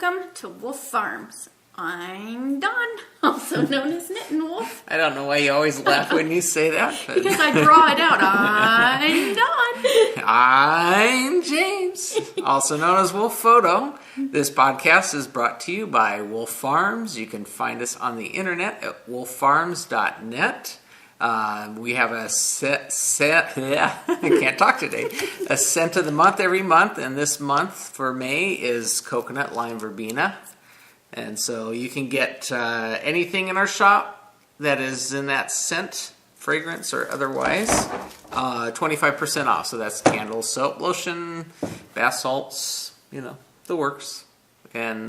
welcome to Wolf Farms. I'm Dawn, also known as Knitting Wolf. I don't know why you always laugh when you say that. But... because I draw it out. I'm Dawn. I'm James, also known as Wolf Photo. This podcast is brought to you by Wolf Farms. You can find us on the internet at wolffarms.net. We have a I can't talk today. A scent of the month every month, and this month for May is coconut lime verbena. And so you can get anything in our shop that is in that scent, fragrance, or otherwise, 25% off. So that's candles, soap, lotion, bath salts, the works. And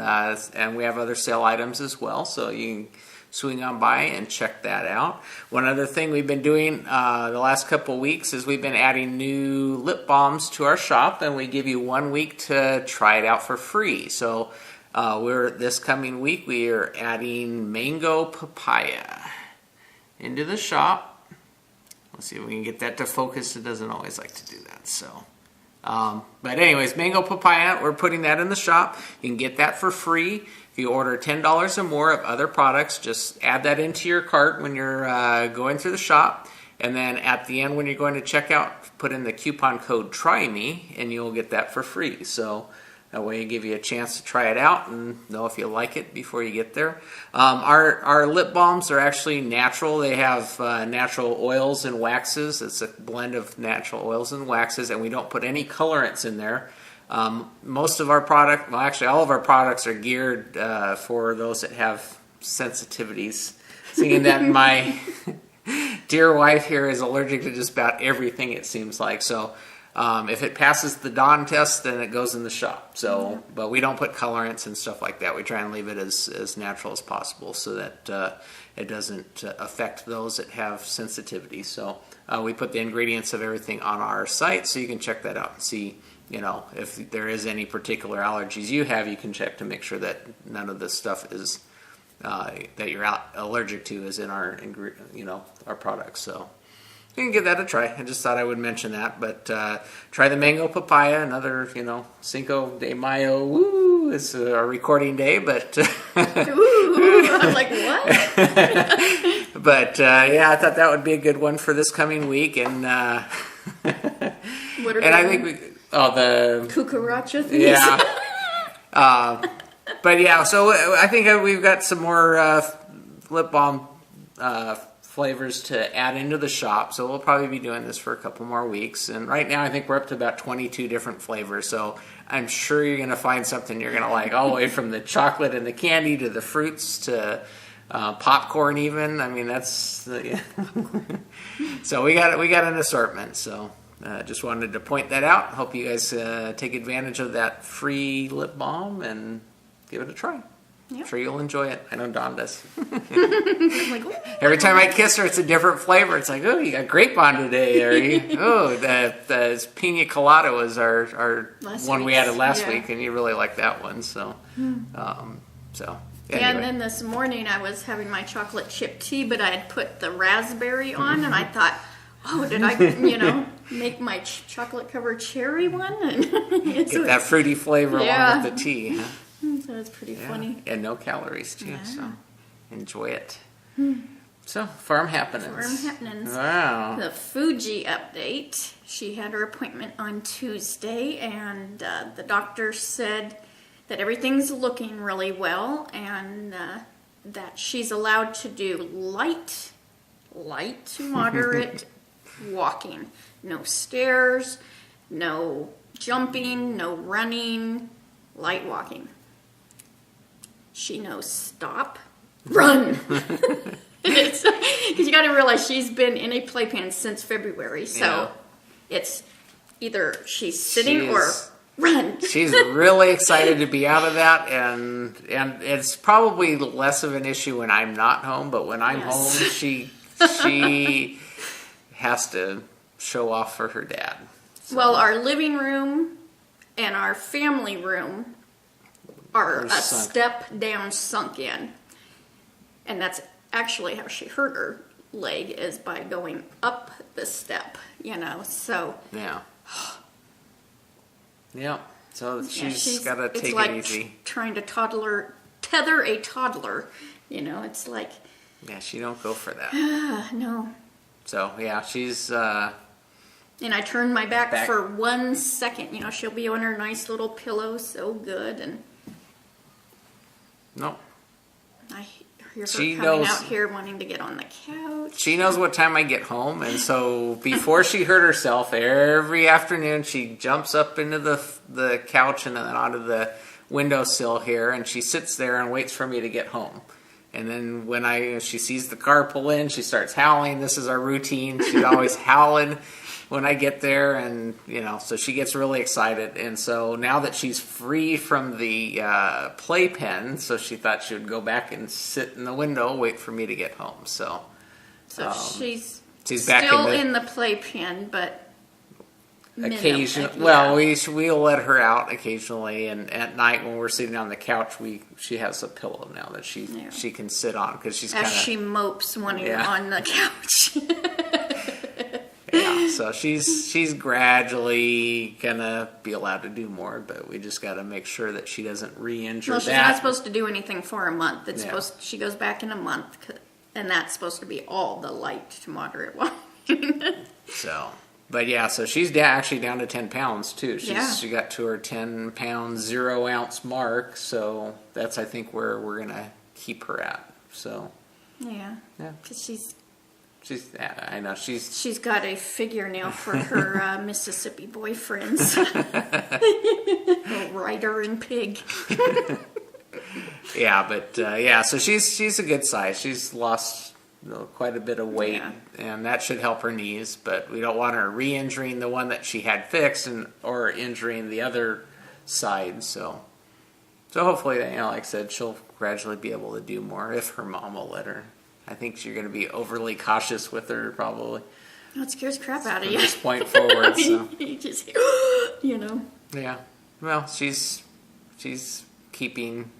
we have other sale items as well, so you can swing on by and check that out. One other thing we've been doing the last couple of weeks is we've been adding new lip balms to our shop, and we give you 1 week to try it out for free. So this coming week we are adding mango papaya into the shop. Let's see if we can get that to focus. It doesn't always like to do that. So, but anyways, mango papaya, we're putting that in the shop. You can get that for free. If you order $10 or more of other products, just add that into your cart when you're going through the shop. And then at the end when you're going to check out, put in the coupon code TRYME and you'll get that for free. So that way, give you a chance to try it out and know if you like it before you get there. Our lip balms are actually natural. They have natural oils and waxes. It's a blend of natural oils and waxes, and we don't put any colorants in there. Most of our product, well, actually, all of our products are geared for those that have sensitivities. Seeing that my dear wife here is allergic to just about everything, it seems like. So. If it passes the Dawn test, then it goes in the shop. So, but we don't put colorants and stuff like that. We try and leave it as natural as possible so that it doesn't affect those that have sensitivity. So we put the ingredients of everything on our site, so you can check that out and see, if there is any particular allergies you have, you can check to make sure that none of this stuff is that you're allergic to is in our our products. So. You can give that a try. I just thought I would mention that. But try the mango papaya, another, Cinco de Mayo. Woo! It's our recording day, but... Ooh, I'm like, what? But, I thought that would be a good one for this coming week. And what are and I think the... Cucaracha things? Yeah. But, yeah, so I think we've got some more lip balm flavors to add into the shop, so we'll probably be doing this for a couple more weeks. And right now I think we're up to about 22 different flavors, so I'm sure you're going to find something you're going to like, all the way from the chocolate and the candy to the fruits to popcorn even. I mean, that's so we got an assortment. So just wanted to point that out. Hope you guys take advantage of that free lip balm and give it a try. Yep. I'm sure you'll enjoy it. I know Dawn does. Like, every time I kiss her, it's a different flavor. It's like, oh, you got grape on today. Or the pina colada was our one we added last week, and you really liked that one. So, anyway. Yeah, and then this morning I was having my chocolate chip tea, but I had put the raspberry on, and I thought, oh, did I, make my chocolate covered cherry one? And get that fruity flavor along with the tea. Huh? So it's pretty funny. And no calories, too, so enjoy it. So, farm happenings. Wow. The Fuji update. She had her appointment on Tuesday, and the doctor said that everything's looking really well, and that she's allowed to do light to moderate walking. No stairs, no jumping, no running, light walking. She knows stop, run. Because you got to realize she's been in a playpen since February, so it's either she's sitting or run. She's really excited to be out of that, and it's probably less of an issue when I'm not home, but when I'm home, she has to show off for her dad. So. Well, our living room and our family room are a step down sunk in. And that's actually how she hurt her leg, is by going up the step, so. Yeah. Yeah. So Yeah, she's got to it's take like it easy. trying to tether a toddler. You know, it's like, Yeah, she don't go for that. no. So yeah, she's And I turn my back Back. for 1 second. You know, she'll be on her nice little pillow, so good, and no. I hear her She coming knows- out here wanting to get on the couch. She knows what time I get home, and so before she hurt herself, every afternoon she jumps up into the couch and then onto the windowsill here, and she sits there and waits for me to get home. And then when she sees the car pull in, she starts howling. This is our routine. She's always howling when I get there, and so she gets really excited. And so now that she's free from the playpen, so she thought she would go back and sit in the window, wait for me to get home. So she's back still in the playpen, but occasionally, yeah. we'll let her out occasionally, and at night when we're sitting on the couch, she has a pillow now that she can sit on because she's kind as of she mopes when you're on the couch. Yeah, so she's gradually gonna be allowed to do more, but we just got to make sure that she doesn't re-injure Well, that. she's not supposed to do anything for a month. It's Yeah. she goes back in a month, and that's supposed to be all the light to moderate walking. So, but yeah, so she's actually down to 10 pounds too. She got to her 10 pound 0 ounce mark, so that's I think where we're gonna keep her at. So Yeah, yeah, because I know she's got a figure now for her Mississippi boyfriends, Ryder and Pig. Yeah, but so she's a good size. She's lost quite a bit of weight, and that should help her knees. But we don't want her re-injuring the one that she had fixed, or injuring the other side. So hopefully, like I said, she'll gradually be able to do more if her mom will let her. I think you're going to be overly cautious with her, probably. Oh, it scares crap out of From you. this point forward, so. You just, Yeah. Well, she's keeping,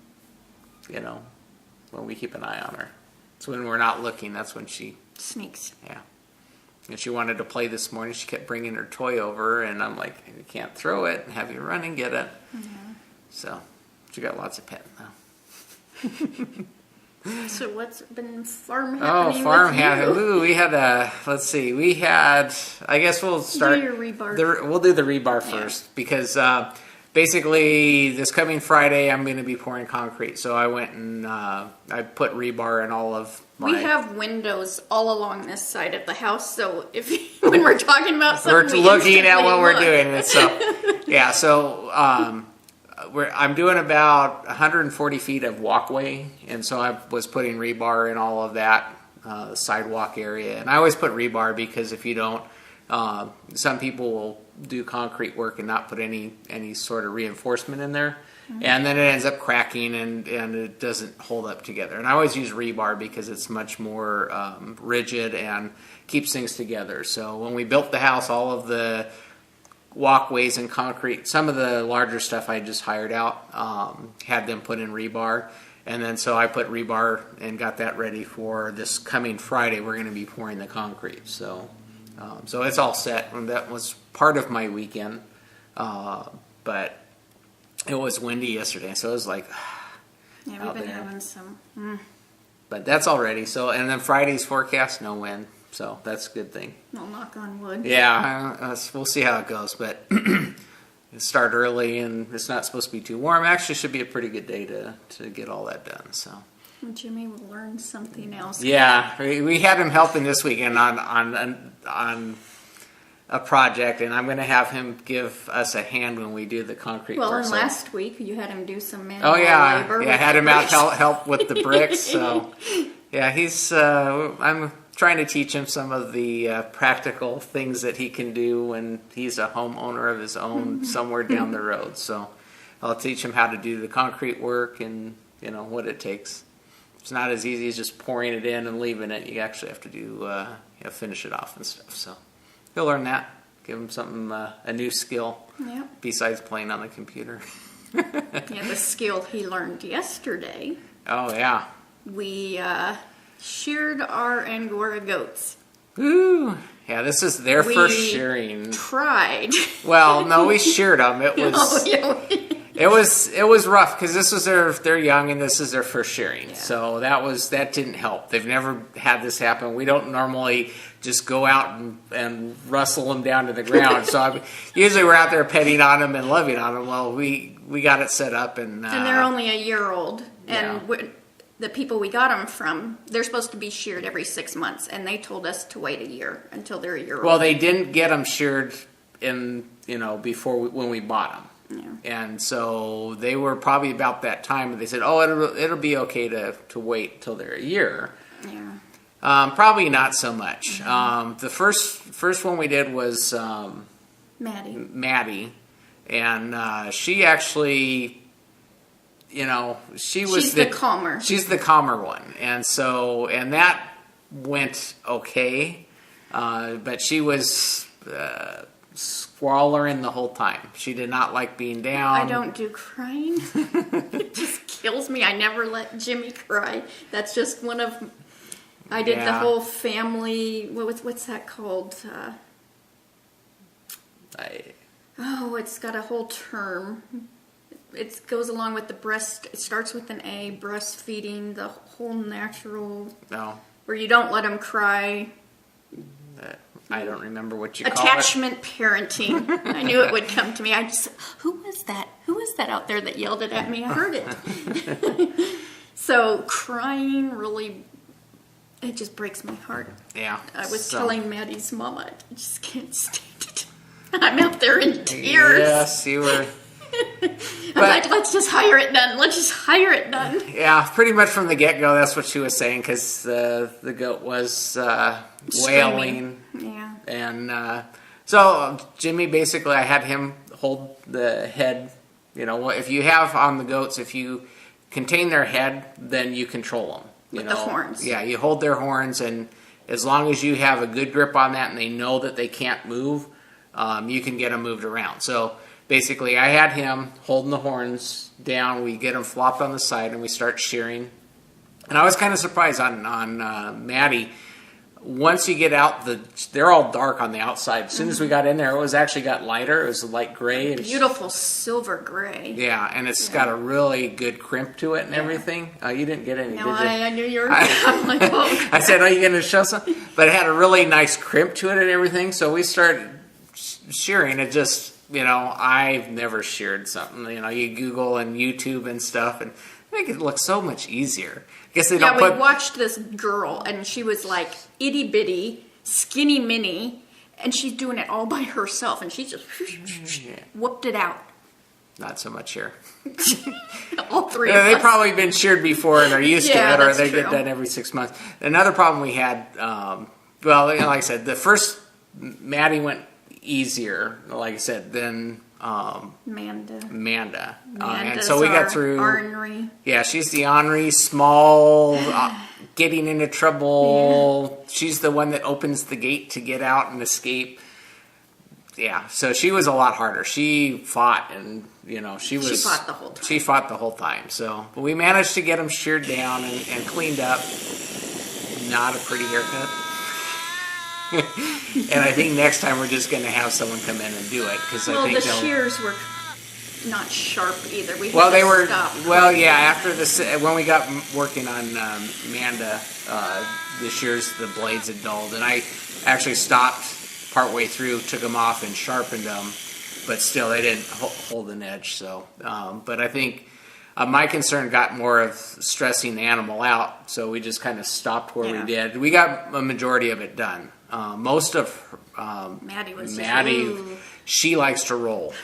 when we keep an eye on her. It's when we're not looking, that's when she sneaks. Yeah. And she wanted to play this morning. She kept bringing her toy over, and I'm like, you can't throw it, and have you run and get it. Mm-hmm. So she got lots of pet now. So what's been farm happening? Farm with happening. you? Ooh, we had I guess we'll start. Do your rebar. We'll do the rebar first, because basically this coming Friday I'm going to be pouring concrete. So I went and I put rebar in all of my... We have windows all along this side of the house, so if when we're talking about something, We're looking at what we're doing. And so, I'm doing about 140 feet of walkway, and so I was putting rebar in all of that sidewalk area. And I always put rebar because if you don't, some people will do concrete work and not put any sort of reinforcement in there, and then it ends up cracking and it doesn't hold up together. And I always use rebar because it's much more rigid and keeps things together. So when we built the house, all of the walkways and concrete, some of the larger stuff I just hired out, had them put in rebar, and then so I put rebar and got that ready for this coming Friday. We're going to be pouring the concrete, so it's all set. And that was part of my weekend, but it was windy yesterday, so it was like we've been having some. But that's all ready. So, and then Friday's forecast, no wind. So that's a good thing. I'll knock on wood. Yeah, we'll see how it goes, but it start early and it's not supposed to be too warm. Actually, should be a pretty good day to get all that done. So Jimmy will learn something else. yeah, we had him helping this weekend on a project, and I'm going to have him give us a hand when we do the concrete work. Well, and So- last week you had him do some manual labor. I had him out bricks. help with the bricks. So yeah, he's I'm trying to teach him some of the practical things that he can do when he's a homeowner of his own somewhere down the road. So I'll teach him how to do the concrete work and what it takes. It's not as easy as just pouring it in and leaving it. You actually have to do finish it off and stuff. So he'll learn that. Give him something a new skill besides playing on the computer. The skill he learned yesterday. Oh yeah. We sheared our Angora goats. Ooh. Yeah, this is their We first shearing. tried. Well, no, we sheared them. It was Oh, yeah. it was rough because this was they're young and this is their first shearing. Yeah. So that didn't help. They've never had this happen. We don't normally just go out and rustle them down to the ground. So usually we're out there petting on them and loving on them. Well, we got it set up and They're only a year old, and Yeah. the people we got them from, they're supposed to be sheared every 6 months, and they told us to wait a year until they're a year well, old. they didn't get them sheared before when we bought them. Yeah. And so they were probably about that time. They said, "Oh, it'll be okay to wait till they're a year." Yeah. Probably not so much. The first one we did was Maddie. and she actually, She's the calmer. She's the calmer one, and that went okay, but she was squalling the whole time. She did not like being down. I don't do crying. It just kills me. I never let Jimmy cry. That's just one of... I did the Yeah. whole family... What's that called? It's got a whole term. It goes along with the breast... It starts with an A, breastfeeding, the whole natural... No, Where you don't let them cry. I don't remember what you call Attachment parenting. I knew it would come to me. Who was that? Who was that out there that yelled it at me? I heard it. So crying really, it just breaks my heart. it. Yeah, I was telling Maddie's mama, I just can't stand it. I'm out there in tears. Yes, you were. I'm like, let's just hire it done. Let's just hire it done. Yeah, pretty much from the get-go, that's what she was saying, because the goat was wailing. Yeah. And so Jimmy, basically, I had him hold the head. If you have on the goats, if you contain their head, then you control them. With the horns. Yeah, you hold their horns, and as long as you have a good grip on that and they know that they can't move, you can get them moved around. So basically, I had him holding the horns down. We get them flopped on the side, and we start shearing. And I was kind of surprised on Maddie. Once you get out, they're all dark on the outside. As soon as we got in there, it was actually got lighter. It was light gray. And Beautiful silver gray. yeah, and it's got a really good crimp to it and everything. You didn't get any, No, did you? I knew you were I'm like, oh. I said, are you going to show some? But it had a really nice crimp to it and everything. So we started shearing. It just, I've never sheared something. You Google and YouTube and stuff and make it look so much easier. I guess they don't we watched this girl, and she was like itty bitty, skinny mini, and she's doing it all by herself, and she just whooped it out. Not so much here. All three Yeah, of they've us. probably been sheared before and are used Yeah, to it, or that's they true. get done every 6 months. Another problem we had, like I said, the first Maddie went easier, like I said, than Manda. Amanda. And Amanda's so we got our through. ornery. Yeah, she's the ornery, small, getting into trouble. Yeah. She's the one that opens the gate to get out and escape. Yeah, so she was a lot harder. She fought, and she fought the whole time. She fought the whole time. So, but we managed to get them sheared down and cleaned up. Not a pretty haircut. And I think next time we're just going to have someone come in and do it because I think the shears were not sharp either. We well, had they to were. stop. Well, yeah. After this, when we got working on Amanda, the shears, the blades had dulled, and I actually stopped partway through, took them off, and sharpened them. But still, they didn't hold an edge. So, but I think my concern got more of stressing the animal out, so we just kind of stopped where we did. We got a majority of it done. Most of Maddie was Maddie, she likes to roll.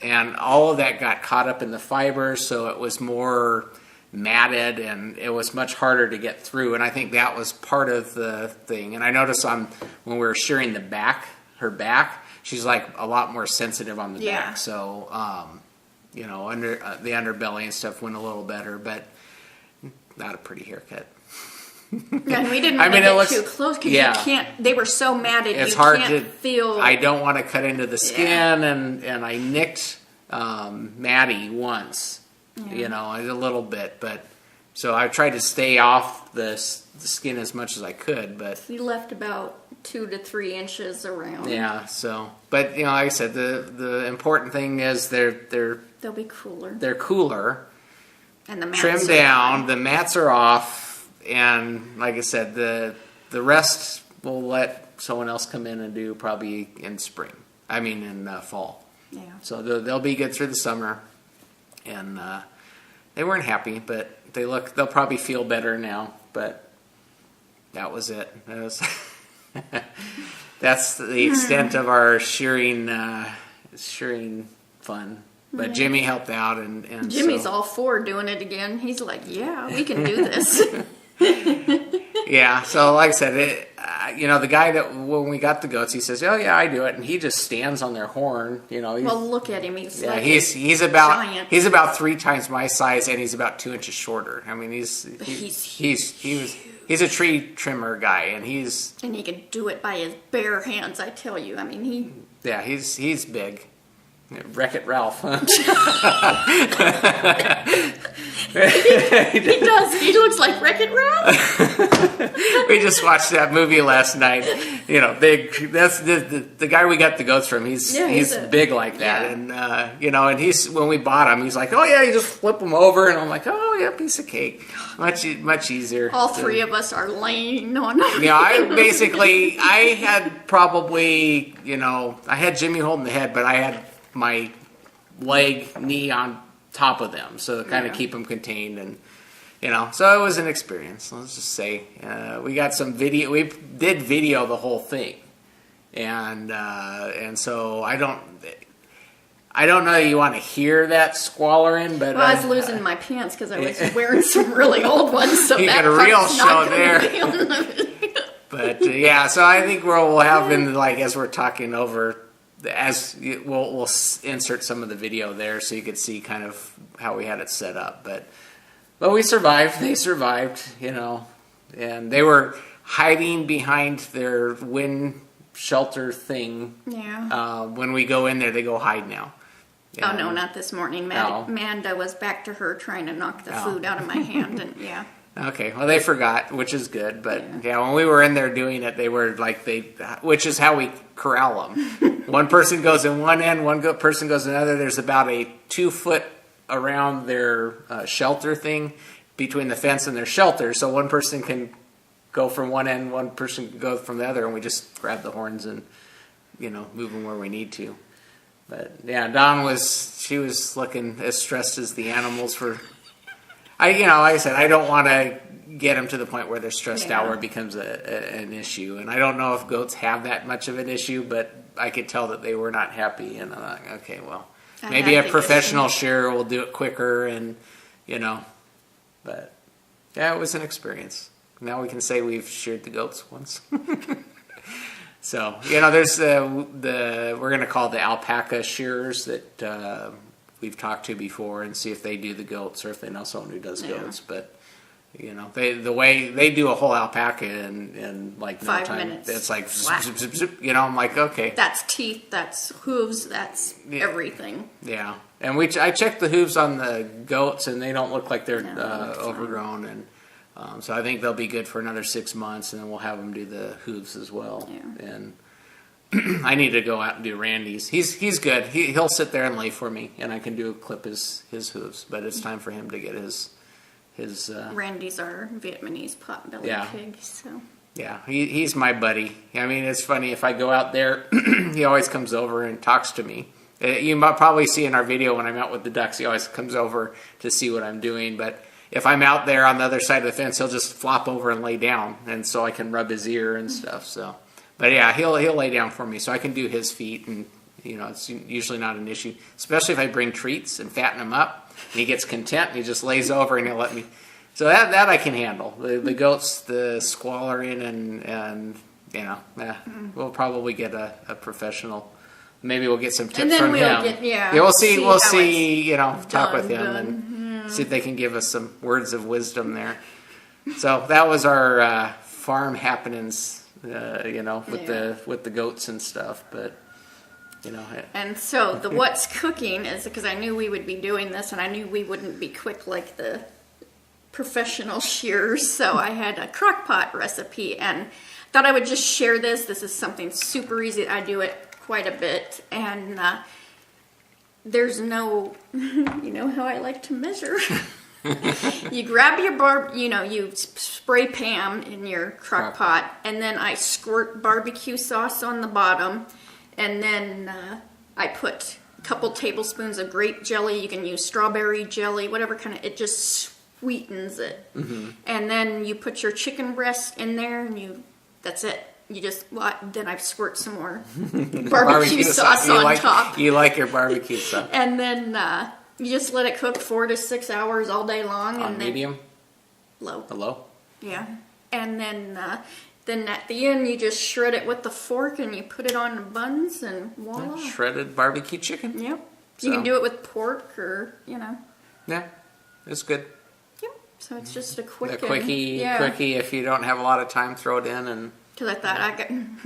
And all of that got caught up in the fibers, so it was more matted, and it was much harder to get through. And I think that was part of the thing. And I noticed when we were shearing the back, her back, she's like a lot more sensitive on the back. So, under the underbelly and stuff went a little better, but not a pretty haircut. And we didn't want to get too close because you can't. They were so matted. It's you hard can't to feel. I don't want to cut into the skin, and I nicked Maddie once, a little bit, but so I tried to stay off the skin as much as I could. But we left about 2 to 3 inches around. Yeah. So, but like I said, the important thing is they'll be cooler. They're cooler. And the mats trimmed down. The mats are off, and like I said, the rest we'll let someone else come in and do probably in spring. I mean in fall. Yeah. So they'll be good through the summer, and they weren't happy, but they'll probably feel better now. But that was it. That's the extent of our shearing fun. But Jimmy helped out, and Jimmy's all for doing it again. He's like, yeah, we can do this. Yeah, so like I said, the guy that when we got the goats, he says, "Oh yeah, I do it," and he just stands on their horn. Well, look at him. He's like he's about giant. He's about 3 times my size, and he's about 2 inches shorter. I mean, he's a tree trimmer guy, and he can do it by his bare hands. I tell you. I mean, he's big. Wreck-It Ralph, huh? He does. He looks like Wreck-It Ralph. We just watched that movie last night. That's the guy we got the goats from. He's big like that, and and he's when we bought him, he's like, "Oh yeah, you just flip them over," and I'm like, "Oh yeah, piece of cake, much easier." All 3 of us are laying on them. I had probably I had Jimmy holding the head, but I had my knee on top of them, so to kind of keep them contained, and so it was an experience. Let's just say we got some video. We did video the whole thing, and so I don't know that you want to hear that squalling, but I was losing my pants because I was wearing some really old ones, so you that got a real part's show not there. be on the video. But so I think we'll have in as we're talking over. We'll insert some of the video there so you could see kind of how we had it set up, but we survived. They survived, and they were hiding behind their wind shelter thing. Yeah. When we go in there, they go hide now. Oh no, not this morning. Amanda was back to her trying to knock the food out of my hand, and yeah. Okay, well they forgot, which is good, but when we were in there doing it, they were like which is how we corral them. One person goes in one end, person goes in another. There's about a 2 foot around their shelter thing between the fence and their shelter, so one person can go from one end, one person can go from the other, and we just grab the horns and move them where we need to. But Dawn was looking as stressed as the animals were. Like I said, I don't want to get them to the point where they're stressed out where it becomes an issue. And I don't know if goats have that much of an issue, but I could tell that they were not happy. And I'm like, okay, well, maybe a professional shearer will do it quicker. And, but it was an experience. Now we can say we've sheared the goats once. So, there's we're going to call the alpaca shearers that we've talked to before and see if they do the goats or if they know someone who does goats. But the way they do a whole alpaca in like 5 no time. minutes. It's like zip, zip, zip, zip. I'm like, okay. That's teeth, that's hooves, that's everything. Yeah, and I checked the hooves on the goats and they don't look like they're overgrown, and so I think they'll be good for another 6 months, and then we'll have them do the hooves as well. Yeah. And I need to go out and do Randy's. He's good. He'll sit there and lay for me, and I can clip his hooves. But it's time for him to get his. Randy's our Vietnamese potbelly pig. So yeah, he's my buddy. I mean, it's funny if I go out there, he always comes over and talks to me. You might probably see in our video when I'm out with the ducks, he always comes over to see what I'm doing. But if I'm out there on the other side of the fence, he'll just flop over and lay down, and so I can rub his ear and stuff. So. But yeah, he'll lay down for me, so I can do his feet, and it's usually not an issue. Especially if I bring treats and fatten him up, and he gets content, and he just lays over and he'll let me. So that I can handle. The goats, the squalling, and we'll probably get a professional. Maybe we'll get some tips from him. We'll see. Talk with him and see if they can give us some words of wisdom there. So that was our farm happenings. With the goats and stuff, but And so the what's cooking is because I knew we would be doing this, and I knew we wouldn't be quick like the professional shearers. So I had a crock pot recipe, and thought I would just share this. This is something super easy. I do it quite a bit, and there's no, you know how I like to measure. You grab your you spray Pam in your crock pot, and then I squirt barbecue sauce on the bottom, and then I put a couple tablespoons of grape jelly. You can use strawberry jelly, whatever kind of, it just sweetens it. And then you put your chicken breast in there, and that's it. You just, then I squirt some more barbecue sauce on top. You like your barbecue sauce. And then you just let it cook 4 to 6 hours all day long. On medium? Low. Low? Yeah. And then at the end, you just shred it with the fork and you put it on the buns and voila. Shredded barbecue chicken? Yep. So. You can do it with pork or, Yeah, it's good. Yep. So it's just a quick quickie if you don't have a lot of time, throw it in and... Because I thought I'm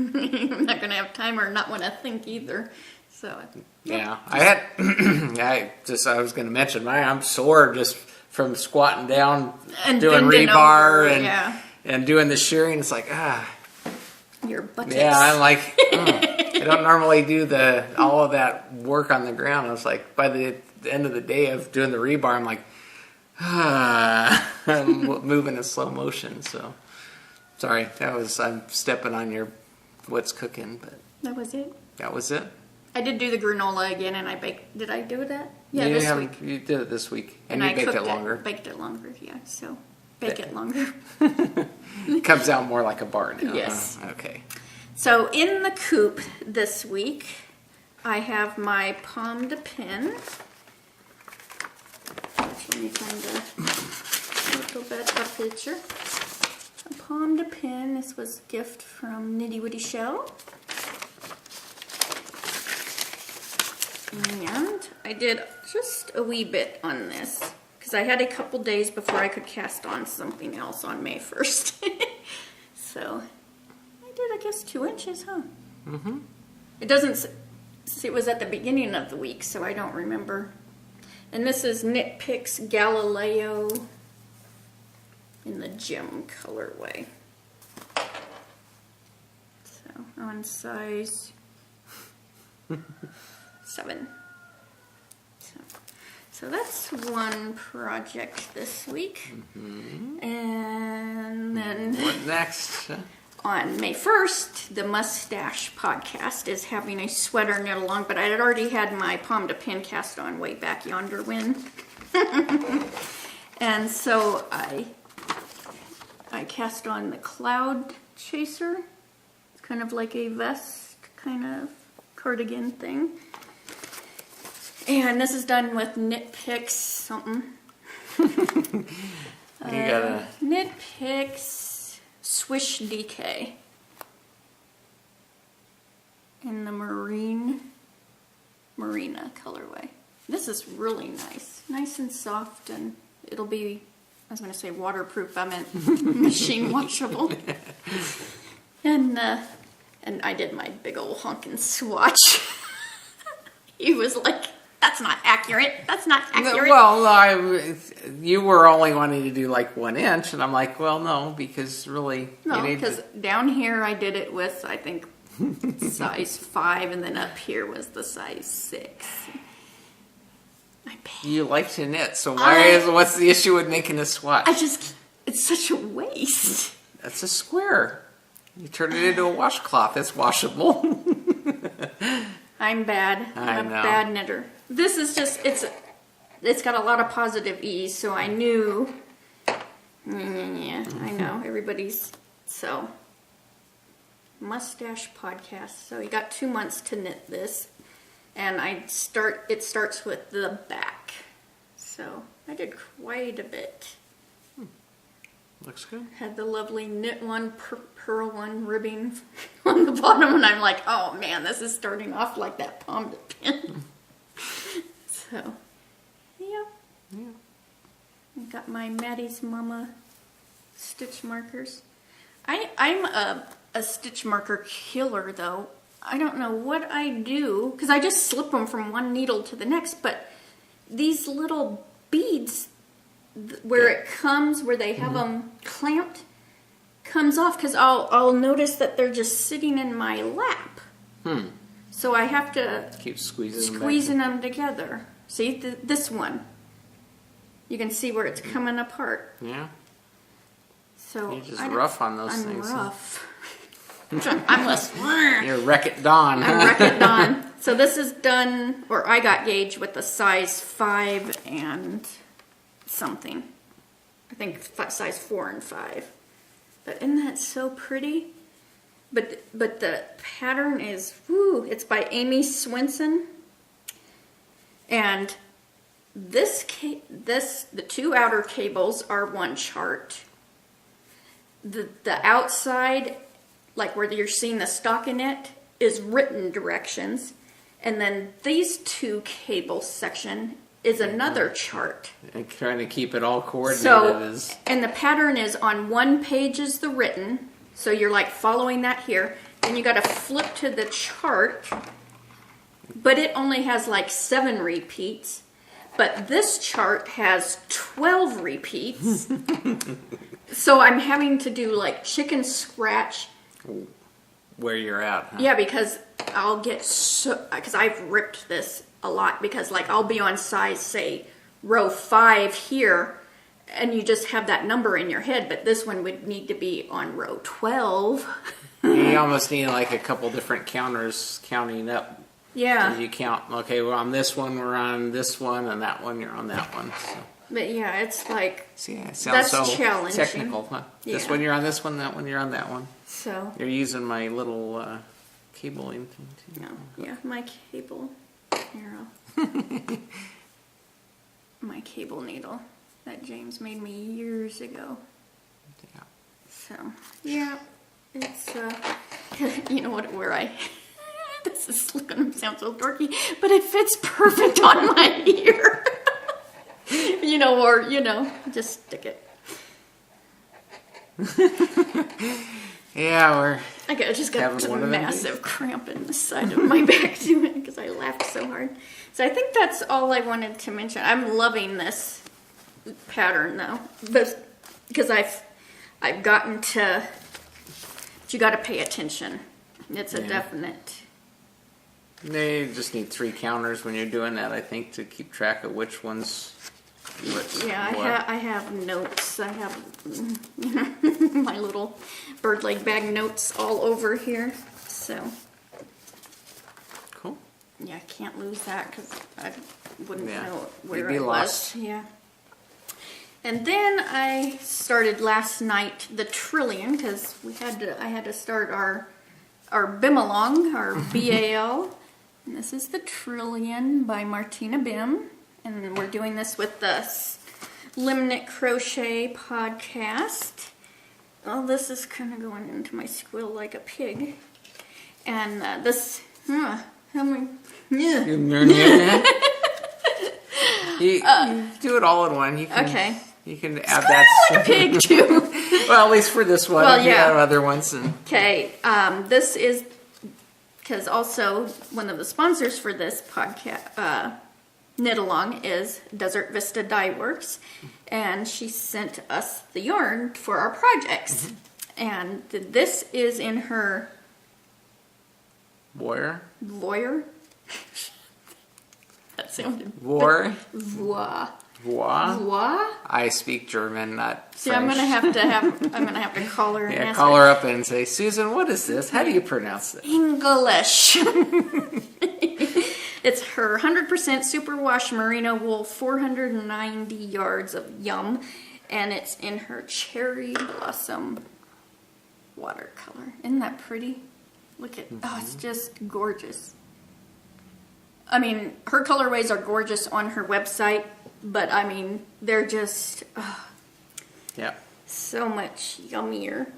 not going to have time or not want to think either. So yeah, I was going to mention I'm sore just from squatting down and doing rebar and doing the shearing. It's like your buttocks. Yeah, I'm like I don't normally do all of that work on the ground. I was like by the end of the day of doing the rebar, I'm like I'm moving in slow motion. So. Sorry, I'm stepping on your what's cooking, but that was it. That was it. I did do the granola again, and I baked. Did I do that? Yeah, this week. You did it this week, and you I baked it longer. Baked it longer, yeah. So bake it longer. It comes out more like a bar now. Yes. Okay. So in the Coop this week, I have my pomme de pin. Let me find a little bit of picture. A pomme de pin. This was a gift from Nitty Witty Shell. And I did just a wee bit on this because I had a couple days before I could cast on something else on May 1st. So I did, I guess, 2 inches, huh? Mm-hmm. It doesn't say, it was at the beginning of the week, so I don't remember. And this is Knit Picks Galileo in the gem colorway. So on size 7. So that's one project this week. Mm-hmm. And then what next? On May 1st, the Mustache podcast is having a sweater knit along, but I had already had my pomme de pin cast on way back yonder when. And so I cast on the Cloud Chaser. It's kind of like a vest kind of cardigan thing. And this is done with Knit Picks something. You gotta... Knit Picks Swish DK. In the Marina colorway. This is really nice. Nice and soft, and it'll be, I was going to say waterproof, I meant machine washable. And I did my big old honkin' swatch. He was like, that's not accurate. That's not accurate. Well, you were only wanting to do like 1 inch, and I'm like, well, no, because really... No, because down here I did it with, I think, size 5, and then up here was the size 6. You like to knit, so what's the issue with making a swatch? It's such a waste. That's a square. You turn it into a washcloth. It's washable. I'm bad. I'm a bad knitter. This is just, it's got a lot of positive ease, so I knew, I know, everybody's, so, Mustache podcast. So you got 2 months to knit this, and it starts with the back. So I did quite a bit. Looks good. Had the lovely knit one, purl one ribbing on the bottom, and I'm like, oh man, this is starting off like that pomme de pin. So, yeah. I got my Maddie's Mama stitch markers. I'm a stitch marker killer, though. I don't know what I do, because I just slip them from one needle to the next, but these little beads, where it comes, where they have them clamped, comes off because I'll notice that they're just sitting in my lap. So I have to keep squeezing them together. See this one. You can see where it's coming apart. Yeah. So you're just rough on those things. I'm rough. I'm less. You're Wreck-It Dawn. I'm Wreck-It Dawn. So this is done, or I got gauged with a size 5 and something. I think size 4 and 5. But isn't that so pretty? But the pattern is, woo, it's by Amy Swenson. And the 2 outer cables are 1 chart. The outside, like where you're seeing the stockinette, is written directions. And then these 2 cable section is another chart. And trying to keep it all coordinated. So, and the pattern is on 1 page is the written. So you're like following that here. Then you got to flip to the chart. But it only has like 7 repeats. But this chart has 12 repeats. So I'm having to do like chicken scratch. Where you're at, huh? Yeah, because I'll get because I've ripped this a lot, because like I'll be on size, say, row 5 here, and you just have that number in your head, but this one would need to be on row 12. You almost need like a couple different counters counting up. Yeah. You count, okay, we're on this one, we're on this one, and that one, you're on that one. So. But yeah, it's like, See, it sounds so challenging. technical, huh? Yeah. This one you're on this one, that one you're on that one. So. You're using my little cabling thing too. No, yeah, my cable arrow. My cable needle that James made me years ago. Yeah. So, yeah, it's, you know what, this is going to sound so dorky, but it fits perfect on my ear. Just stick it. Yeah, I just got a massive cramp in the side of my back doing it because I laughed so hard. So I think that's all I wanted to mention. I'm loving this pattern though, because I've gotten to. But you got to pay attention. It's a definite. They just need 3 counters when you're doing that, I think, to keep track of which ones. Yeah, I have notes. I have my little bird leg bag notes all over here. So. Cool. Yeah, I can't lose that because I wouldn't know where You'd be lost. Yeah. And then I started last night the Trillion because I had to start our Bim-along, our BAL. And this is the Trillion by Martina Bim. And we're doing this with the Limnit Crochet podcast. Oh, this is kind of going into my squeal like a pig. And this, how many? Yeah. You do it all in one. You can, okay. You can add that. Like a pig too. Well, at least for this one. Well, yeah. You have other ones. Okay. This is because also one of the sponsors for this podcast. Knit Along is Desert Vista Dye Works, and she sent us the yarn for our projects. And this is in her Voyeur. That sounded Voyeur. Voix. I speak German, not See, French. I'm gonna have to call her. Yeah, and call her up and say, Susan, what is this? How do you pronounce this? English. It's her 100% superwash merino wool, 490 yards of yum, and it's in her cherry blossom watercolor. Isn't that pretty? Look at, oh, it's just gorgeous. I mean, her colorways are gorgeous on her website, but I mean, they're just so much yummier.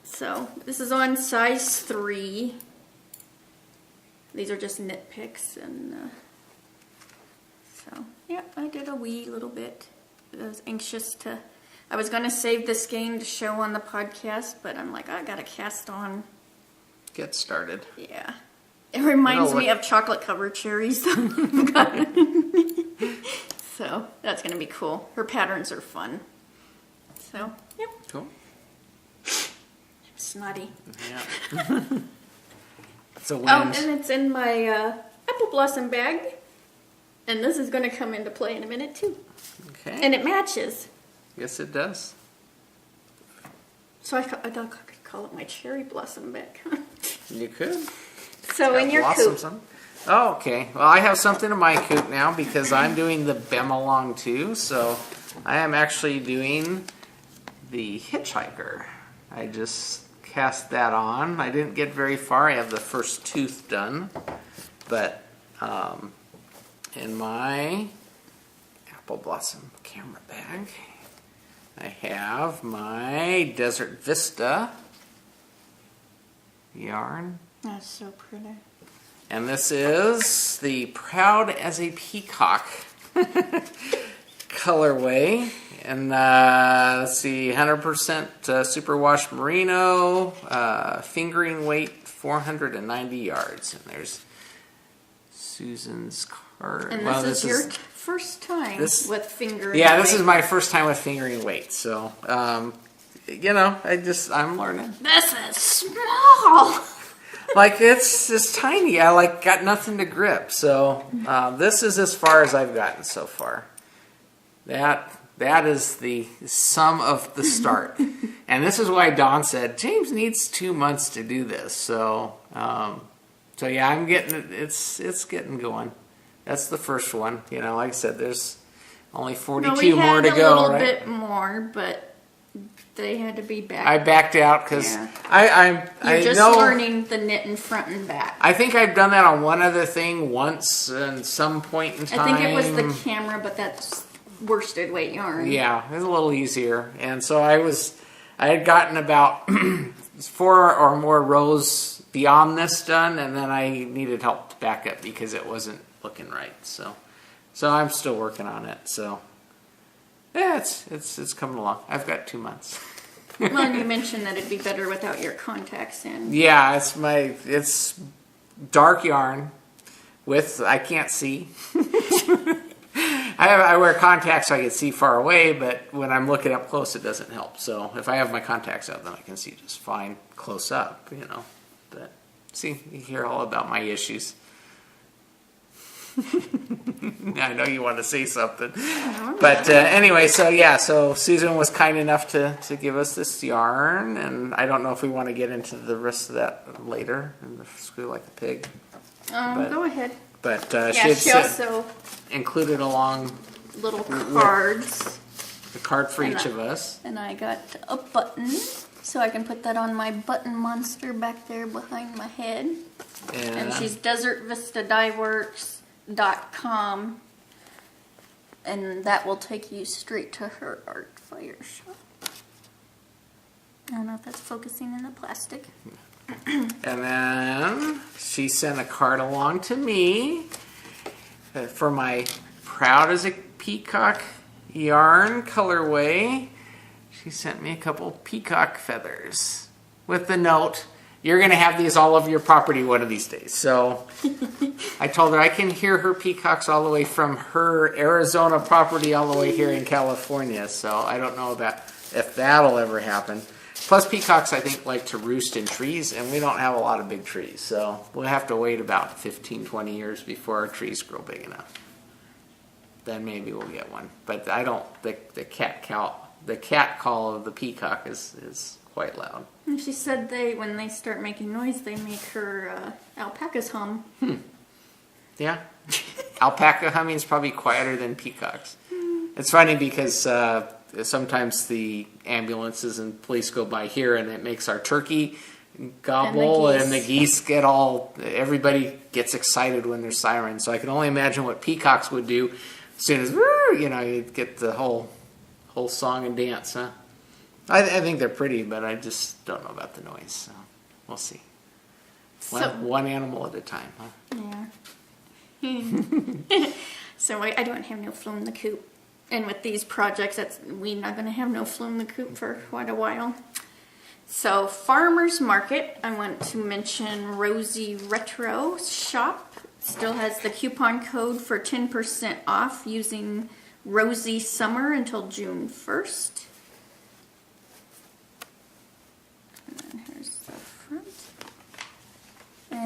So this is on size 3. These are just knit picks, and so yeah, I did a wee little bit. I was anxious to. I was gonna save this game to show on the podcast, but I'm like, I gotta cast on. Get started. Yeah, it reminds me of chocolate covered cherries. So that's gonna be cool. Her patterns are fun. So yep. Cool. snotty. Yeah. It's a Oh, wind. and it's in my apple blossom bag. And this is going to come into play in a minute too. Okay. And it matches. Yes, it does. So I could call it my cherry blossom bag. You could. So in your coop. Oh, okay. Well, I have something in my coop now because I'm doing the Bem along too. So I am actually doing the hitchhiker. I just cast that on. I didn't get very far. I have the first tooth done. But in my apple blossom camera bag, I have my Desert Vista yarn. That's so pretty. And this is the Proud as a Peacock colorway. And let's see, 100% superwash merino, fingering weight 490 yards. And there's Susan's card. And this is your first time with fingering Yeah, weight. this is my first time with fingering weight. So, you know, I'm learning. This is small. Like, it's just tiny. I got nothing to grip. So this is as far as I've gotten so far. That is the sum of the start. And this is why Dawn said James needs 2 months to do this. So yeah, I'm getting it. It's getting going. That's the first one. You know, like I said, there's only 42 more to go. A little right? bit more, but they had to be back. I backed out because You're just learning the knit in front and back. I think I've done that on one other thing once at some point in time. I think it was the camera, but that's worsted weight yarn. Yeah, it was a little easier. And so I had gotten about 4 or more rows beyond this done, and then I needed help to back up because it wasn't looking right. So I'm still working on it. So yeah, it's coming along. I've got 2 months. Well, and you mentioned that it'd be better without your contacts in. Yeah, it's dark yarn with I can't see. I wear contacts so I can see far away, but when I'm looking up close, it doesn't help. So if I have my contacts out, then I can see just fine close up, you know. But see, you hear all about my issues. I know you want to say something. But anyway, so Susan was kind enough to give us this yarn, and I don't know if we want to get into the rest of that later in the Squeal Like a Pig. Go ahead. But she also included along little cards. The card for each of us. And I got a button, so I can put that on my button monster back there behind my head. And she's DesertVistaDyeWorks.com, and that will take you straight to her art fire shop. I don't know if that's focusing in the plastic. And then she sent a card along to me for my Proud as a Peacock yarn colorway. She sent me a couple peacock feathers with the note, you're going to have these all over your property one of these days. So I told her I can hear her peacocks all the way from her Arizona property all the way here in California. So I don't know if that'll ever happen. Plus, peacocks, I think, like to roost in trees, and we don't have a lot of big trees. So we'll have to wait about 15, 20 years before our trees grow big enough. Then maybe we'll get one. But I don't, the cat call of the peacock is quite loud. And she said when they start making noise, they make her alpacas hum. Yeah. Alpaca humming is probably quieter than peacocks. It's funny because sometimes the ambulances and police go by here and it makes our turkey gobble and the geese get everybody gets excited when there's sirens. So I can only imagine what peacocks would do as soon as, you'd get the whole song and dance, huh? I think they're pretty, but I just don't know about the noise, so we'll see. One animal at a time, huh? Yeah. So I don't have no flow in the coop. And with these projects, we're not going to have no flow in the coop for quite a while. So Farmer's Market, I want to mention Rosie Retro Shop. Still has the coupon code for 10% off using Rosie Summer until June 1st. And then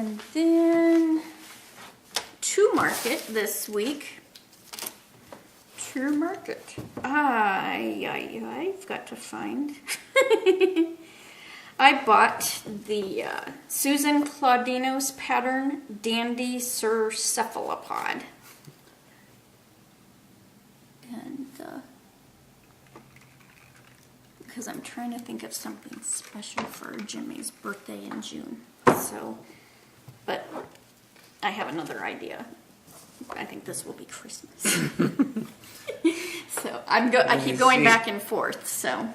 And then to market this week. To market. I've got to find. I bought the Susan Claudino's pattern Dandy Sir Cephalopod. And because I'm trying to think of something special for Jimmy's birthday in June. So, but I have another idea. I think this will be Christmas. So I keep going back and forth. So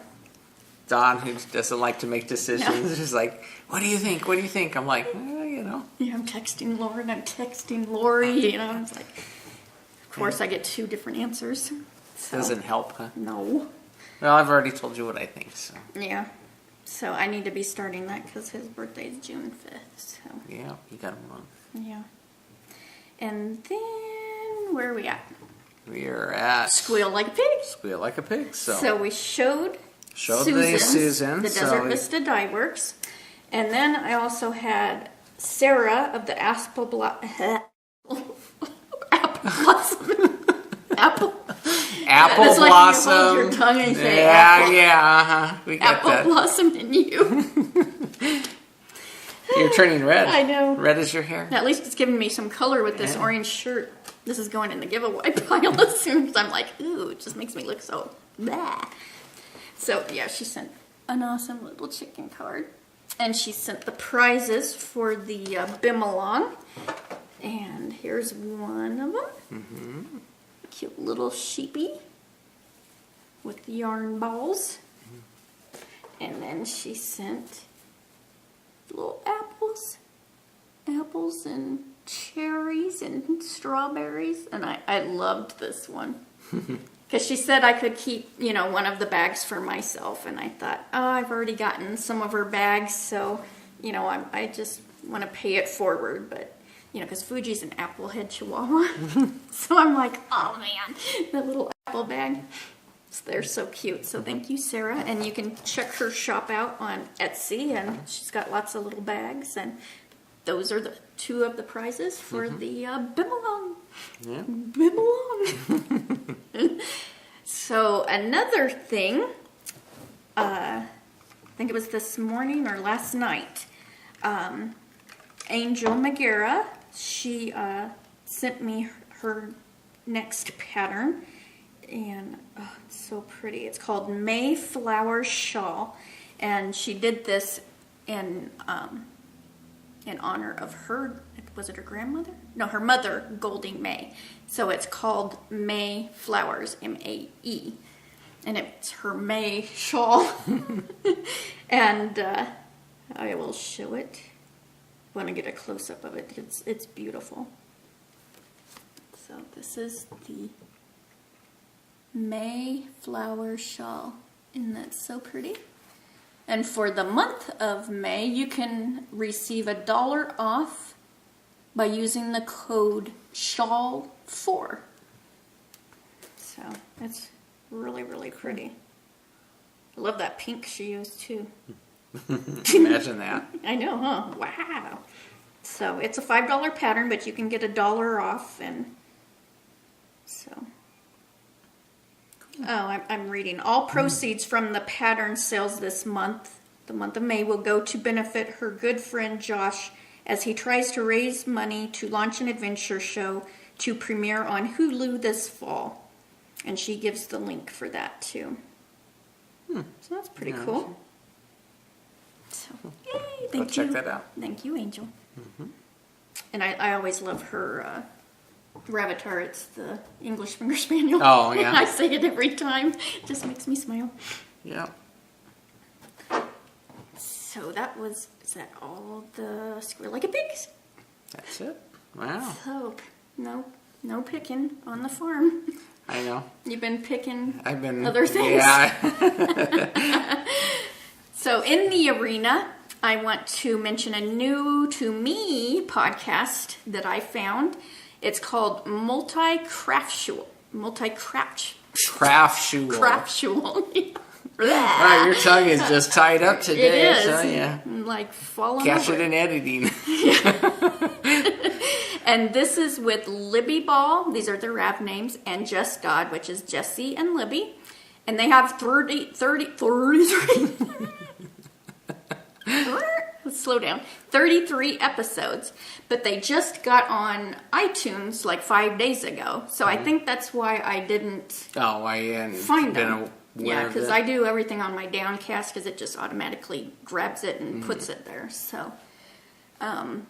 Don, who doesn't like to make decisions, is like, "What do you think? What do you think?" I'm like, you know. Yeah, I'm texting Laura and I'm texting Lori. You know, it's like, of course, I get 2 different answers. So, Doesn't help, huh? No. Well, I've already told you what I think, so. Yeah. So I need to be starting that because his birthday is June 5th. So Yeah, you got a month. yeah. And then where are we at? We're at Squeal Like a Pig. Squeal Like a Pig. So we showed the Susan. the Desert Vista Dye Works. And then I also had Sarah of the Apple Blossom. Apple Apple Blossom. Like you hold your Blossom. tongue and say Yeah. We got Apple that. Blossom in you. You're turning red. I know. Red is your hair. At least it's giving me some color with this orange shirt. This is going in the giveaway pile as soon as I'm like, ooh, it just makes me look so blah. So yeah, she sent an awesome little chicken card. And she sent the prizes for the Bimalong. And here's one of them. Mm-hmm. Cute little sheepy with the yarn balls. And then she sent little apples and cherries and strawberries. And I loved this one. Because she said I could keep, one of the bags for myself. And I thought, I've already gotten some of her bags. So, I just want to pay it forward. But, because Fuji's an applehead chihuahua. So I'm like, oh man, that little apple bag. They're so cute. So thank you, Sarah. And you can check her shop out on Etsy. And she's got lots of little bags. And those are the 2 of the prizes for the Bimalong. Yeah. Bimalong. So another thing, I think it was this morning or last night, Angel Magera, she sent me her next pattern. And it's so pretty. It's called Mayflower Shawl, and she did this in honor of her. Was it her grandmother? No, her mother, Goldie May. So it's called May Flowers, M-A-E, and it's her May shawl. And I will show it. I want to get a close up of it. It's beautiful. So this is the Mayflower shawl. Isn't that so pretty? And for the month of May, you can receive $1 off by using the code SHAWL4. So that's really, really pretty. I love that pink she used too. Imagine that. I know, huh? Wow. So it's a $5 pattern, but you can get $1 off, and so. Oh, I'm reading. All proceeds from the pattern sales this month, the month of May, will go to benefit her good friend Josh as he tries to raise money to launch an adventure show to premiere on Hulu this fall. And she gives the link for that too. So that's pretty cool. So, yay, thank you. Check that out. Thank you, Angel. And I always love her Ravitar. It's the English Finger Spaniel. Oh, yeah. I say it every time. It just makes me smile. Yeah. So is that all the Squeal Like a Pigs? That's it. Wow. So, no picking on the farm. I know. You've been picking I've been other things. Yeah. So in the arena, I want to mention a new to me podcast that I found. It's called Multi-Craftual. Craftual. Craftual. Wow, your tongue is just tied up today. It is. So, yeah. Like falling Catch over. it in editing. And this is with Libby Ball. These are their rap names. And Just God, which is Jesse and Libby. And they have 33. Let's slow down. 33 episodes. But they just got on iTunes like 5 days ago. So I think that's why I didn't find them. Yeah, because I do everything on my Downcast because it just automatically grabs it and puts it there. So, a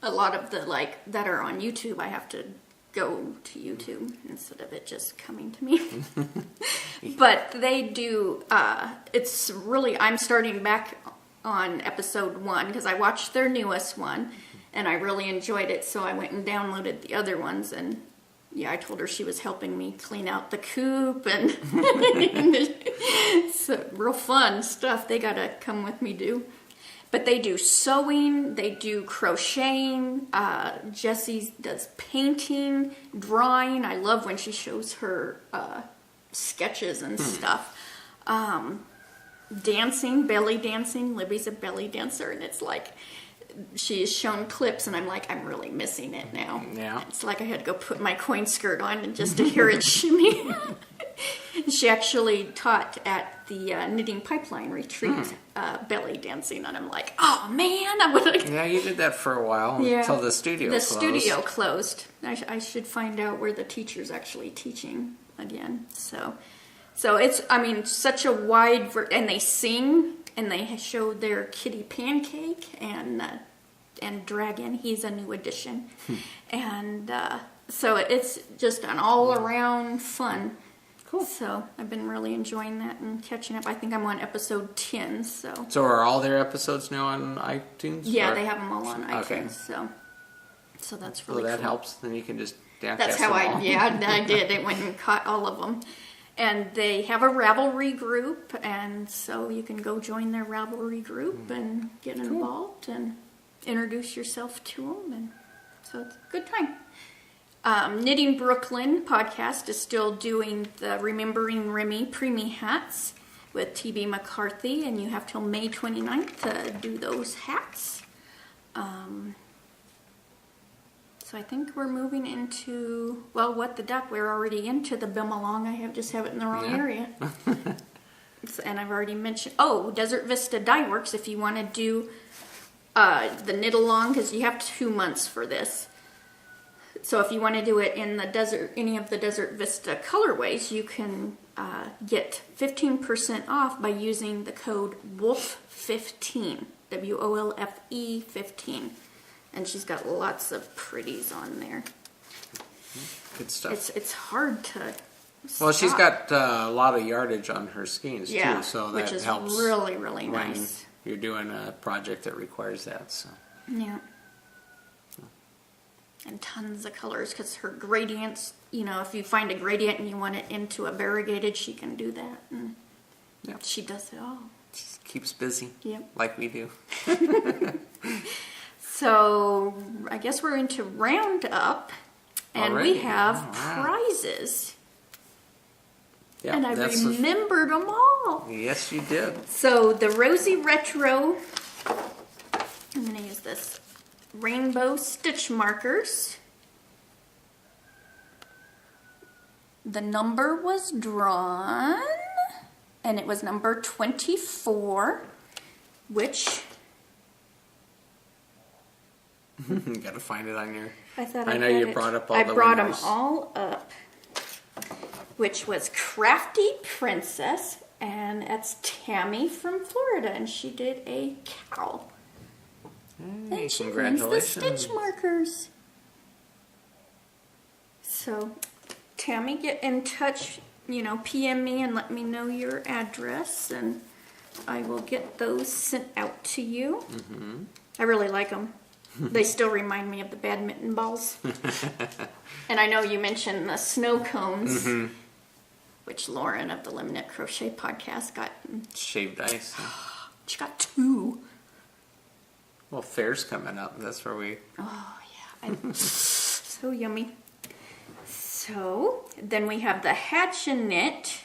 lot of the that are on YouTube, I have to go to YouTube instead of it just coming to me. But they do. It's really. I'm starting back on episode 1 because I watched their newest one and I really enjoyed it. So I went and downloaded the other ones and. Yeah, I told her she was helping me clean out the coop and it's real fun stuff they gotta come with me do. But they do sewing, they do crocheting, Jessie does painting, drawing. I love when she shows her sketches and stuff. Dancing, belly dancing. Libby's a belly dancer and it's like she has shown clips and I'm like, I'm really missing it now. Yeah. It's like I had to go put my coin skirt on and just to hear it shimmy. She actually taught at the Knitting Pipeline retreat belly dancing and I'm like, oh man, I would have... Yeah, you did that for a while until the studio closed. The studio closed. I should find out where the teacher's actually teaching again. So it's, I mean, such a wide... and they sing... And they showed their kitty Pancake and Dragon. He's a new addition. And so it's just an all-around fun. Cool. So I've been really enjoying that and catching up. I think I'm on episode 10. So are all their episodes now on iTunes? Yeah, they have them all on iTunes. Okay. So that's really cool. Well, that helps. Then you can just download That's how I did. I went and caught all of them. And they have a Ravelry group, and so you can go join their Ravelry group and get involved and introduce yourself to them. And so it's a good time. Knitting Brooklyn podcast is still doing the Remembering Remy Preemie hats with TB McCarthy, and you have till May 29th to do those hats. So I think we're moving into, well, What the Duck. We're already into the Bimalong. I just have it in the wrong area. And I've already mentioned, Desert Vista Dye Works, if you want to do the knit along, because you have 2 months for this. So if you want to do it in the desert, any of the Desert Vista colorways, you can get 15% off by using the code WOLFE15, WOLFE 15. And she's got lots of pretties on there. Good stuff. It's hard to stop. Well, she's got a lot of yardage on her skeins too, so that which is helps. Really, really when nice. You're doing a project that requires that. So. Yeah. And tons of colors because her gradients. If you find a gradient and you want it into a variegated, she can do that. And she does it all. She keeps busy. Yep. Like we do. So, I guess we're into Roundup, and Already? we have prizes. Yeah, and I remembered them all. Yes, you did. So, the Rosy Retro, I'm going to use this, rainbow stitch markers. The number was drawn, and it was number 24, which... You gotta find it on your. I know you brought up all the winners. I brought them all up, which was Crafty Princess, and that's Tammy from Florida, and she did a cow. Hey, and she congratulations! The stitch markers. So, Tammy, get in touch. PM me and let me know your address, and I will get those sent out to you. Mm-hmm. I really like them. They still remind me of the badminton balls. And I know you mentioned the snow cones, which Lauren of the Limit Crochet podcast got. Shaved ice. She got 2. Well, fair's coming up. That's where we... Oh, yeah. So yummy. So, then we have the Hatch and Knit,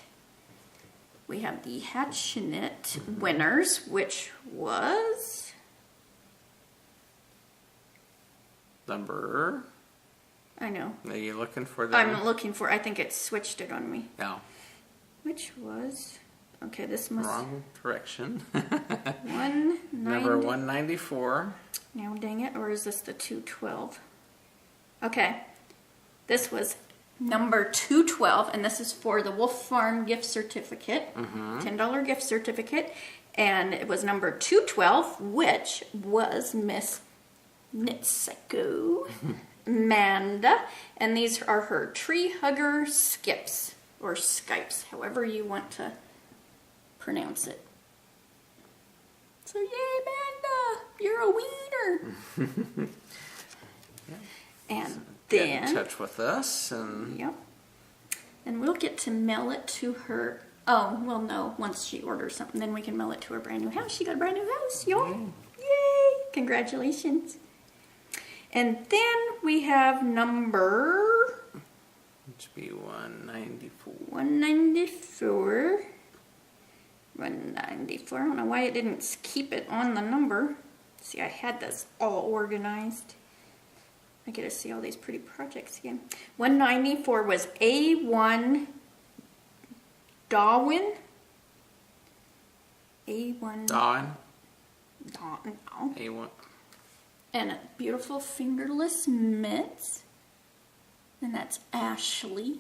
we have the Hatchinette winners, which was number. I know. Are you looking for that? I'm looking for. I think it switched it on me. No. Which was okay. This must wrong direction. 190. Number 194. Now, dang it! Or is this the 212? Okay, this was number 212, and this is for the Wolf Farm gift certificate, $10 gift certificate, and it was number 212, which was Miss Nitseko Amanda, and these are her tree hugger skips, or Skypes, however you want to pronounce it. So yay, Amanda, you're a wiener. And Get then in touch with us, and yep, and we'll get to mail it to her. Oh, well, no, once she orders something, then we can mail it to her brand new house. She got a brand new house, y'all. Yay! Congratulations. And then we have number it should be 194. 194. 194. I don't know why it didn't keep it on the number. See, I had this all organized. I get to see all these pretty projects again. 194 was A1 Darwin. A1 Dawn. No. A1. And a beautiful fingerless mitts. And that's Ashley.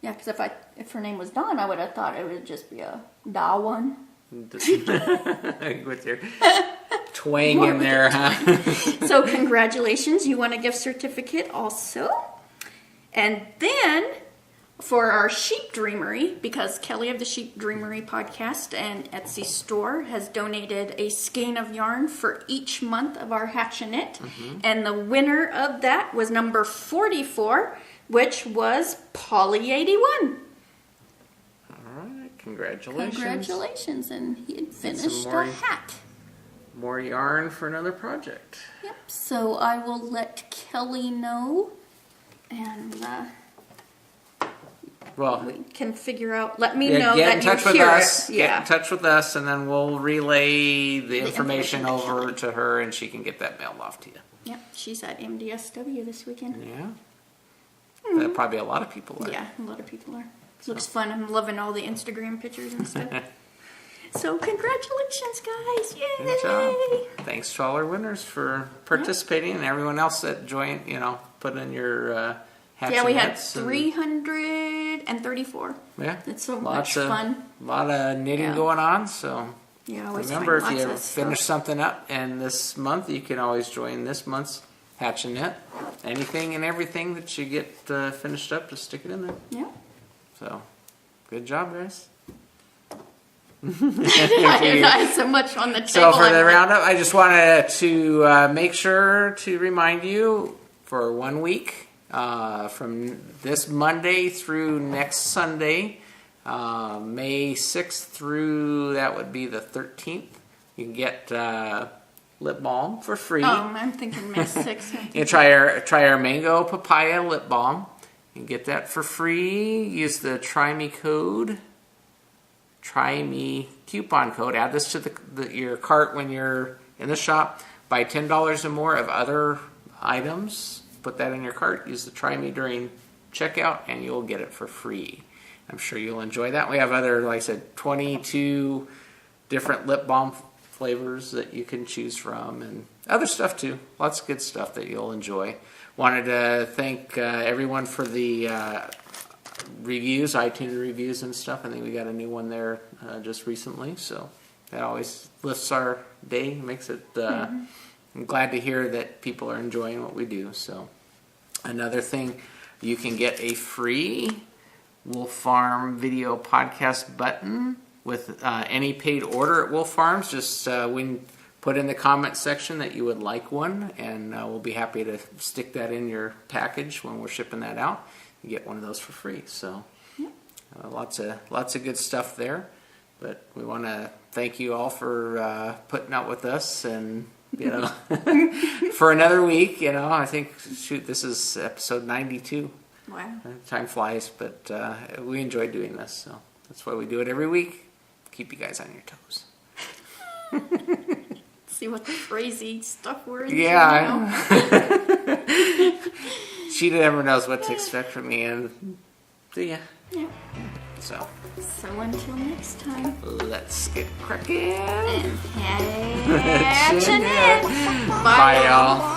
Yeah, because if her name was Dawn, I would have thought it would just be a Darwin. With your twang in there, huh? So congratulations, you won a gift certificate also. And then for our Sheep Dreamery, because Kelly of the Sheep Dreamery podcast and Etsy store has donated a skein of yarn for each month of our Hatchinette. And the winner of that was number 44, which was Polly81. Congratulations. Congratulations, and he had finished more a hat. More yarn for another project. Yep, so I will let Kelly know, and Well, we can figure out, let me know get that in touch you with hear us. it. Get in touch with us, and then we'll relay the information information to over Kelly. to her, and she can get that mailed off to you. Yep, she's at MDSW this weekend. Yeah. That probably a lot of people are. Yeah, a lot of people are. Looks fun. I'm loving all the Instagram pictures and stuff. So congratulations, guys! Yay! Good job. Thanks to all our winners for participating, and everyone else that joined. Put in your hatchet Yeah, we had nets and- 334. Yeah, It's so much fun. A lot of knitting Yeah. going on. So Yeah, I always remember, find if you lots of finish stuff. something up and this month, you can always join this month's Hatch and Knit. Anything and everything that you get finished up, just stick it in there. Yeah. So, good job, guys. I had so much on the table. So for I'm the like, roundup, I just wanted to make sure to remind you for 1 week, from this Monday through next Sunday, May 6th through, that would be the 13th, you can get lip balm for free. Oh, I'm thinking May 6th. You try our mango papaya lip balm. You can get that for free. Use the Try Me code. Try Me coupon code. Add this to your cart when you're in the shop. Buy $10 or more of other items. Put that in your cart. Use the Try Me during checkout, and you'll get it for free. I'm sure you'll enjoy that. We have other, like I said, 22 different lip balm flavors that you can choose from, and other stuff too. Lots of good stuff that you'll enjoy. Wanted to thank everyone for the reviews, iTunes reviews and stuff. I think we got a new one there just recently, so that always lifts our day, makes it I'm glad to hear that people are enjoying what we do. So another thing, you can get a free Wolf Farm video podcast button with any paid order at Wolf Farms. Just put in the comment section that you would like one, and we'll be happy to stick that in your package when we're shipping that out. You get one of those for free. So lots of good stuff there. But we want to thank you all for putting up with us, and for another week. I think this is episode 92. Wow. Time flies, but we enjoy doing this. So That's why we do it every week. Keep you guys on your toes. See what the crazy stuff we're in. Yeah. She never knows what to expect from me, and see ya. Yeah. So until next time. let's get cracking. And catch Chin it. it. Bye, y'all.